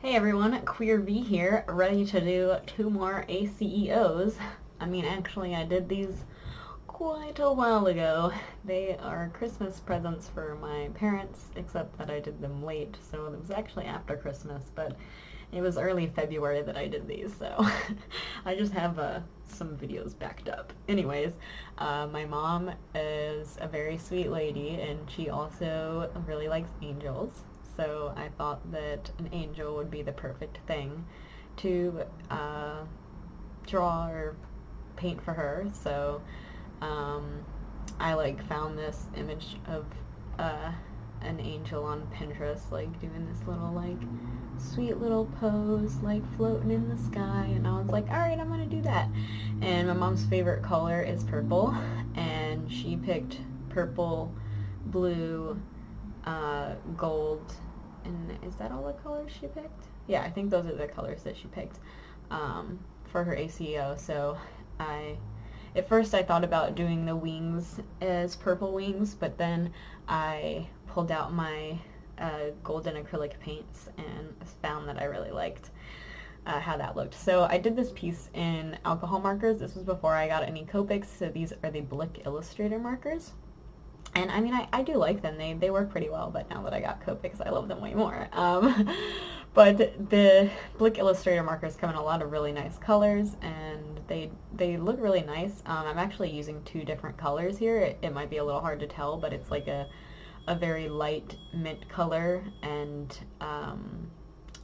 Hey everyone, QUEERVEE here, ready to do 2 more ACEOs. Actually I did these quite a while ago. They are Christmas presents for my parents, except that I did them late, so it was actually after Christmas, but it was early February that I did these, so I just have some videos backed up. Anyways, my mom is a very sweet lady, and she also really likes angels. So I thought that an angel would be the perfect thing to draw or paint for her. So I found this image of an angel on Pinterest, doing this little sweet little pose, floating in the sky, and I was like, alright, I'm gonna do that. And my mom's favorite color is purple, and she picked purple, blue, gold, and is that all the colors she picked? Yeah, I think those are the colors that she picked for her ACEO. So at first I thought about doing the wings as purple wings, but then I pulled out my golden acrylic paints and found that I really liked how that looked. So I did this piece in alcohol markers. This was before I got any Copics, so these are the Blick Illustrator markers. And I do like them. They work pretty well, but now that I got Copics, I love them way more. But the Blick Illustrator markers come in a lot of really nice colors, and they look really nice. I'm actually using 2 different colors here. It might be a little hard to tell, but it's like a very light mint color, and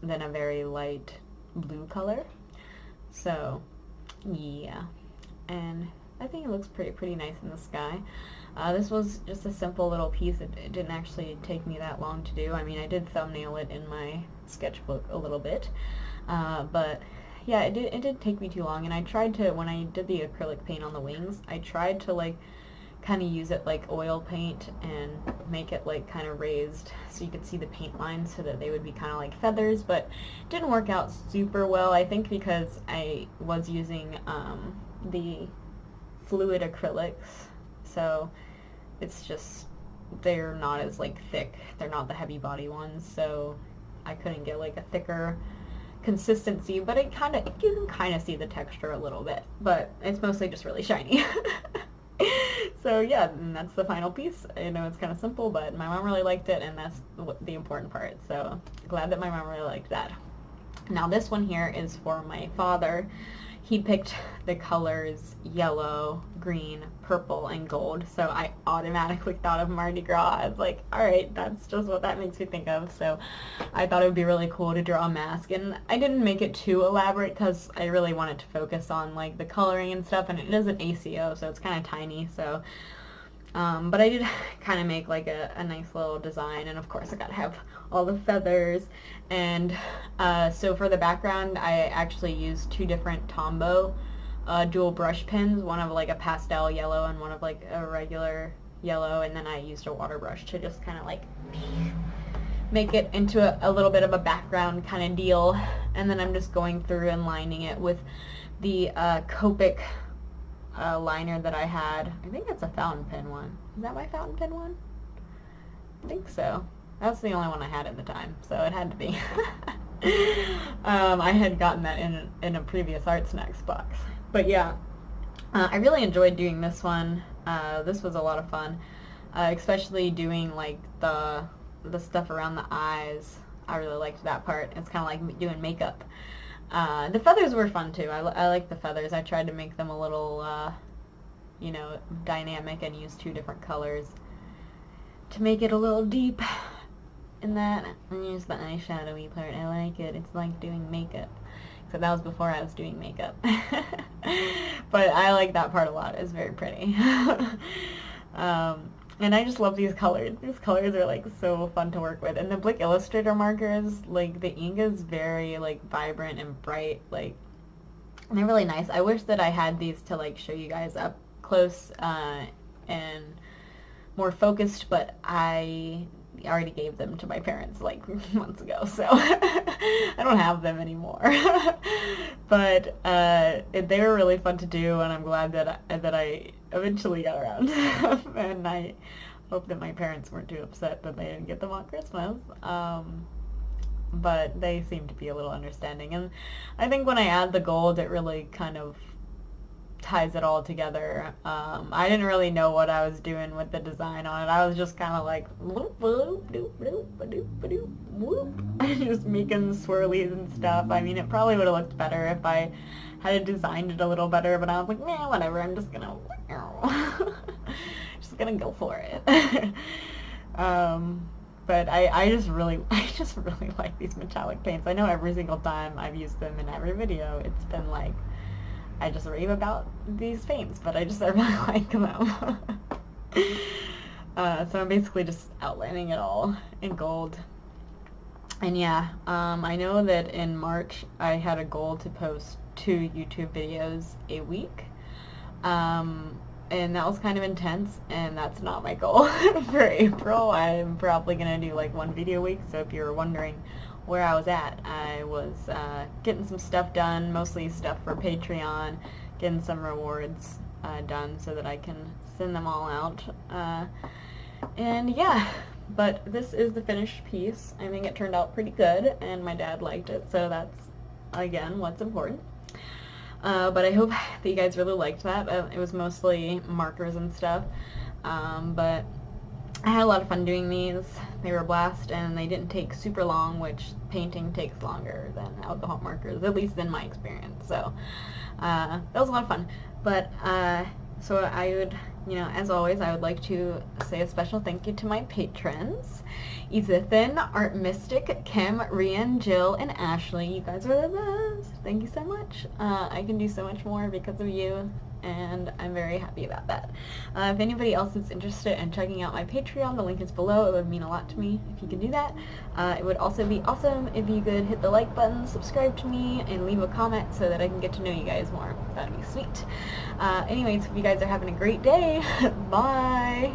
then a very light blue color. So, yeah. And I think it looks pretty nice in the sky. This was just a simple little piece. It didn't actually take me that long to do. I did thumbnail it in my sketchbook a little bit, but yeah, it didn't take me too long. And I tried to, when I did the acrylic paint on the wings, I tried to kind of use it like oil paint and make it kind of raised so you could see the paint lines so that they would be kind of like feathers, but it didn't work out super well, I think, because I was using the fluid acrylics, so it's just, they're not as thick, they're not the heavy body ones, so I couldn't get a thicker consistency, but you can kind of see the texture a little bit, but it's mostly just really shiny. So yeah, and that's the final piece. I know it's kind of simple, but my mom really liked it, and that's the important part, so glad that my mom really liked that. Now this one here is for my father. He picked the colors yellow, green, purple, and gold, so I automatically thought of Mardi Gras. I was like, alright, that's just what that makes me think of, so I thought it would be really cool to draw a mask, and I didn't make it too elaborate because I really wanted to focus on the coloring and stuff, and it is an ACO, so it's kind of tiny, so but I did kind of make a nice little design, and of course I gotta have all the feathers. And so for the background, I actually used 2 different Tombow dual brush pens, one of a pastel yellow and one of a regular yellow, and then I used a water brush to just kind of make it into a little bit of a background kind of deal. And then I'm just going through and lining it with the Copic liner that I had. I think it's a fountain pen one. Is that my fountain pen one? I think so. That's the only one I had at the time, so it had to be. I had gotten that in a previous Art Snacks box. But yeah, I really enjoyed doing this one. This was a lot of fun, especially doing the stuff around the eyes. I really liked that part. It's kind of like doing makeup. The feathers were fun too. I like the feathers. I tried to make them a little, dynamic, and use 2 different colors to make it a little deep in that. And use the eyeshadowy part. I like it. It's like doing makeup. So that was before I was doing makeup. But I like that part a lot. It's very pretty. And I just love these colors. These colors are so fun to work with. And the Blick Illustrator markers, the ink is very vibrant and bright. And they're really nice. I wish that I had these to show you guys up close and more focused, but I already gave them to my parents months ago, so I don't have them anymore. But they were really fun to do, and I'm glad that I eventually got around to them, and I hope that my parents weren't too upset that they didn't get them on Christmas. but they seem to be a little understanding. And I think when I add the gold, it really kind of ties it all together. I didn't really know what I was doing with the design on it. I was just kind of like just making swirlies and stuff. I mean, it probably would have looked better if I had designed it a little better, but I was like, nah, whatever, I'm just gonna go for it. But I just really like these metallic paints. I know every single time I've used them in every video, it's been like, I just rave about these paints, but I really like them. So I'm basically just outlining it all in gold. And yeah, I know that in March I had a goal to post 2 YouTube videos a week. And that was kind of intense, and that's not my goal for April. I'm probably going to do like 1 video a week, so if you're wondering where I was at, I was getting some stuff done, mostly stuff for Patreon, getting some rewards done so that I can send them all out. And yeah, but this is the finished piece. I think it turned out pretty good, and my dad liked it, so that's, again, what's important. But I hope that you guys really liked that. It was mostly markers and stuff, but I had a lot of fun doing these. They were a blast, and they didn't take super long, which painting takes longer than alcohol markers, at least in my experience. So that was a lot of fun. But so I would, as always, I would like to say a special thank you to my patrons: Ezsithyn, Artemystik, Kim, Rhian, Jill, and Ashley. You guys are the best. Thank you so much. I can do so much more because of you, and I'm very happy about that. If anybody else is interested in checking out my Patreon, the link is below. It would mean a lot to me if you could do that. It would also be awesome if you could hit the like button, subscribe to me, and leave a comment so that I can get to know you guys more. That'd be sweet. Anyways, if you guys are having a great day, bye!